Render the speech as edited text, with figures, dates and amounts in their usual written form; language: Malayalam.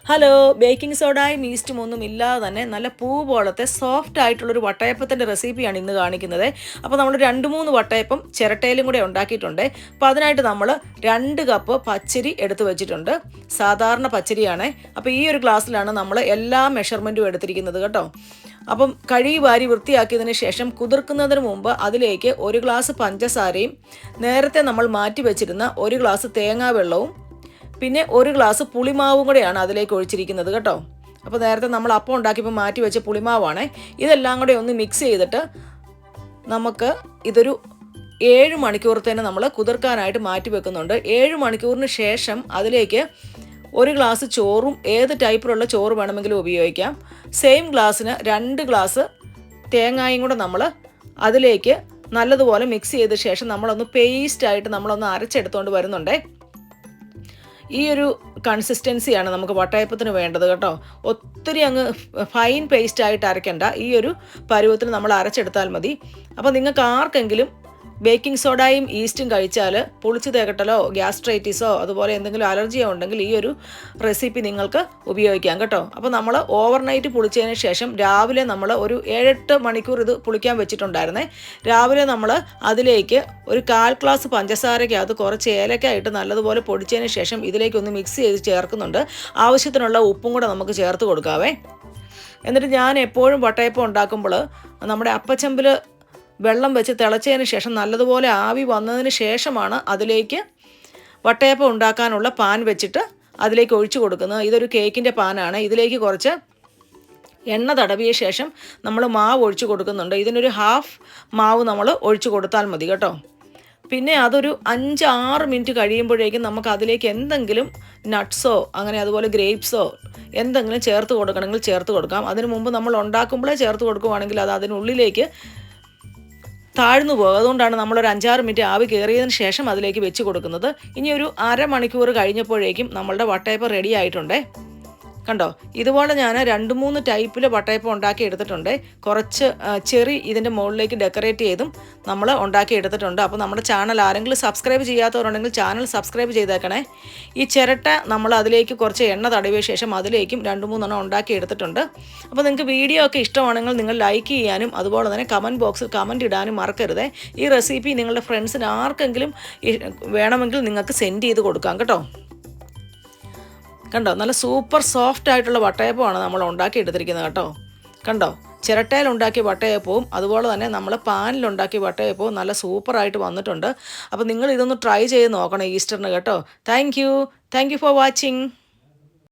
ഹലോ, ബേക്കിംഗ് സോഡയും ഈസ്റ്റും ഒന്നും ഇല്ലാതെ തന്നെ നല്ല പൂ പോലത്തെ സോഫ്റ്റ് ആയിട്ടുള്ളൊരു വട്ടയപ്പത്തിൻ്റെ റെസിപ്പിയാണ് ഇന്ന് കാണിക്കുന്നത്. അപ്പോൾ നമ്മൾ 2-3 വട്ടയപ്പം ചിരട്ടയിലും കൂടെ ഉണ്ടാക്കിയിട്ടുണ്ട്. അപ്പോൾ അതിനായിട്ട് നമ്മൾ 2 കപ്പ് പച്ചരി എടുത്ത് വെച്ചിട്ടുണ്ട്. സാധാരണ പച്ചരിയാണ്. അപ്പോൾ ഈ ഒരു ഗ്ലാസ്സിലാണ് നമ്മൾ എല്ലാ മെഷർമെൻറ്റും എടുത്തിരിക്കുന്നത് കേട്ടോ. അപ്പം കഴുകി വാരി വൃത്തിയാക്കിയതിന് ശേഷം കുതിർക്കുന്നതിന് മുമ്പ് അതിലേക്ക് 1 ഗ്ലാസ് പഞ്ചസാരയും നേരത്തെ നമ്മൾ മാറ്റി വെച്ചിരുന്ന 1 ഗ്ലാസ് തേങ്ങാ വെള്ളവും പിന്നെ 1 ഗ്ലാസ് പുളിമാവും കൂടെയാണ് അതിലേക്ക് ഒഴിച്ചിരിക്കുന്നത് കേട്ടോ. അപ്പോൾ നേരത്തെ നമ്മൾ അപ്പം ഉണ്ടാക്കിയപ്പോൾ മാറ്റി വെച്ച പുളിമാവാണ്. ഇതെല്ലാം കൂടെ ഒന്ന് മിക്സ് ചെയ്തിട്ട് നമുക്ക് ഇതൊരു 7 മണിക്കൂറത്തേന് നമ്മൾ കുതിർക്കാനായിട്ട് മാറ്റി വെക്കുന്നുണ്ട്. 7 മണിക്കൂറിന് ശേഷം അതിലേക്ക് 1 ഗ്ലാസ് ചോറും ഏത് ടൈപ്പിലുള്ള ചോറ് വേണമെങ്കിലും ഉപയോഗിക്കാം. സെയിം ഗ്ലാസ്സിന് 2 ഗ്ലാസ് തേങ്ങായും കൂടെ നമ്മൾ അതിലേക്ക് നല്ലതുപോലെ മിക്സ് ചെയ്ത ശേഷം നമ്മളൊന്ന് പേസ്റ്റായിട്ട് നമ്മളൊന്ന് അരച്ചെടുത്തുകൊണ്ട് വരുന്നുണ്ടേ. ഈ ഒരു കൺസിസ്റ്റൻസിയാണ് നമുക്ക് വട്ടയപ്പത്തിന് വേണ്ടത് കേട്ടോ. ഒത്തിരി അങ്ങ് ഫൈൻ പേസ്റ്റായിട്ട് അരയ്ക്കണ്ട, ഈ ഒരു പരുവത്തിൽ നമ്മൾ അരച്ചെടുത്താൽ മതി. അപ്പോൾ നിങ്ങൾക്ക് ആർക്കെങ്കിലും ബേക്കിംഗ് സോഡയും ഈസ്റ്റും കഴിച്ചാൽ പുളിച്ചു തേക്കട്ടലോ ഗ്യാസ്ട്രൈറ്റിസോ അതുപോലെ എന്തെങ്കിലും അലർജിയോ ഉണ്ടെങ്കിൽ ഈ ഒരു റെസിപ്പി നിങ്ങൾക്ക് ഉപയോഗിക്കാം കേട്ടോ. അപ്പോൾ നമ്മൾ ഓവർനൈറ്റ് പുളിച്ചതിന് ശേഷം രാവിലെ നമ്മൾ ഒരു 7-8 മണിക്കൂർ ഇത് പുളിക്കാൻ വെച്ചിട്ടുണ്ടായിരുന്നേ. രാവിലെ നമ്മൾ അതിലേക്ക് ഒരു 1/4 ഗ്ലാസ് പഞ്ചസാരയ്ക്കകത്ത് കുറച്ച് ഏലക്കായിട്ട് നല്ലതുപോലെ പൊടിച്ചതിന് ശേഷം ഇതിലേക്കൊന്ന് മിക്സ് ചെയ്ത് ചേർക്കുന്നുണ്ട്. ആവശ്യത്തിനുള്ള ഉപ്പും കൂടെ നമുക്ക് ചേർത്ത് കൊടുക്കാവേ. എന്നിട്ട് ഞാൻ എപ്പോഴും വട്ടയപ്പം ഉണ്ടാക്കുമ്പോൾ നമ്മുടെ അപ്പച്ചമ്പിൽ വെള്ളം വെച്ച് തിളച്ചതിന് ശേഷം നല്ലതുപോലെ ആവി വന്നതിന് ശേഷമാണ് അതിലേക്ക് വട്ടയപ്പം ഉണ്ടാക്കാനുള്ള പാൻ വെച്ചിട്ട് അതിലേക്ക് ഒഴിച്ചു കൊടുക്കുന്നത്. ഇതൊരു കേക്കിൻ്റെ പാനാണ്. ഇതിലേക്ക് കുറച്ച് എണ്ണ തടവിയ ശേഷം നമ്മൾ മാവ് ഒഴിച്ചു കൊടുക്കുന്നുണ്ട്. ഇതിനൊരു 1/2 മാവ് നമ്മൾ ഒഴിച്ചു കൊടുത്താൽ മതി കേട്ടോ. പിന്നെ അതൊരു 5-6 മിനിറ്റ് കഴിയുമ്പോഴേക്കും നമുക്ക് അതിലേക്ക് എന്തെങ്കിലും നട്ട്സോ അങ്ങനെ അതുപോലെ ഗ്രേപ്സോ എന്തെങ്കിലും ചേർത്ത് കൊടുക്കണമെങ്കിൽ ചേർത്ത് കൊടുക്കാം. അതിന് മുമ്പ് നമ്മൾ ഉണ്ടാക്കുമ്പോഴേ ചേർത്ത് കൊടുക്കുവാണെങ്കിൽ അത് അതിനുള്ളിലേക്ക് താഴ്ന്നു പോകും. അതുകൊണ്ടാണ് നമ്മളൊരു 5-6 മിനിറ്റ് ആവി കയറിയതിന് ശേഷം അതിലേക്ക് വെച്ച് കൊടുക്കുന്നത്. ഇനി ഒരു അരമണിക്കൂർ കഴിഞ്ഞപ്പോഴേക്കും നമ്മളുടെ വട്ടയപ്പം റെഡി ആയിട്ടുണ്ടേ. കണ്ടോ, ഇതുപോലെ ഞാൻ 2-3 ടൈപ്പിൽ വട്ടയപ്പം ഉണ്ടാക്കി എടുത്തിട്ടുണ്ട്. കുറച്ച് ചെറി ഇതിൻ്റെ മുകളിലേക്ക് ഡെക്കറേറ്റ് ചെയ്തും നമ്മൾ ഉണ്ടാക്കി എടുത്തിട്ടുണ്ട്. അപ്പോൾ നമ്മുടെ ചാനൽ ആരെങ്കിലും സബ്സ്ക്രൈബ് ചെയ്യാത്തവരുണ്ടെങ്കിൽ ചാനൽ സബ്സ്ക്രൈബ് ചെയ്തേക്കണേ. ഈ ചിരട്ട നമ്മൾ അതിലേക്ക് കുറച്ച് എണ്ണ തടവിയ ശേഷം അതിലേക്കും 2-3 എണ്ണം ഉണ്ടാക്കി എടുത്തിട്ടുണ്ട്. അപ്പോൾ നിങ്ങൾക്ക് വീഡിയോ ഒക്കെ ഇഷ്ടമാണെങ്കിൽ നിങ്ങൾ ലൈക്ക് ചെയ്യാനും അതുപോലെ തന്നെ കമൻറ്റ് ബോക്സിൽ കമൻറ്റ് ഇടാനും മറക്കരുതേ. ഈ റെസിപ്പി നിങ്ങളുടെ ഫ്രണ്ട്സിന് ആർക്കെങ്കിലും വേണമെങ്കിൽ നിങ്ങൾക്ക് സെൻഡ് ചെയ്ത് കൊടുക്കാം കേട്ടോ. കണ്ടോ, നല്ല സൂപ്പർ സോഫ്റ്റ് ആയിട്ടുള്ള വട്ടയപ്പമാണ് നമ്മൾ ഉണ്ടാക്കി എടുത്തിരിക്കുന്നത് കേട്ടോ. കണ്ടോ, ചിരട്ടയിലുണ്ടാക്കിയ വട്ടയപ്പവും അതുപോലെ തന്നെ നമ്മൾ പാനിലുണ്ടാക്കിയ വട്ടയപ്പവും നല്ല സൂപ്പറായിട്ട് വന്നിട്ടുണ്ട്. അപ്പോൾ നിങ്ങൾ ഇതൊന്ന് ട്രൈ ചെയ്ത് നോക്കണം ഈസ്റ്ററിന് കേട്ടോ. Thank you for watching.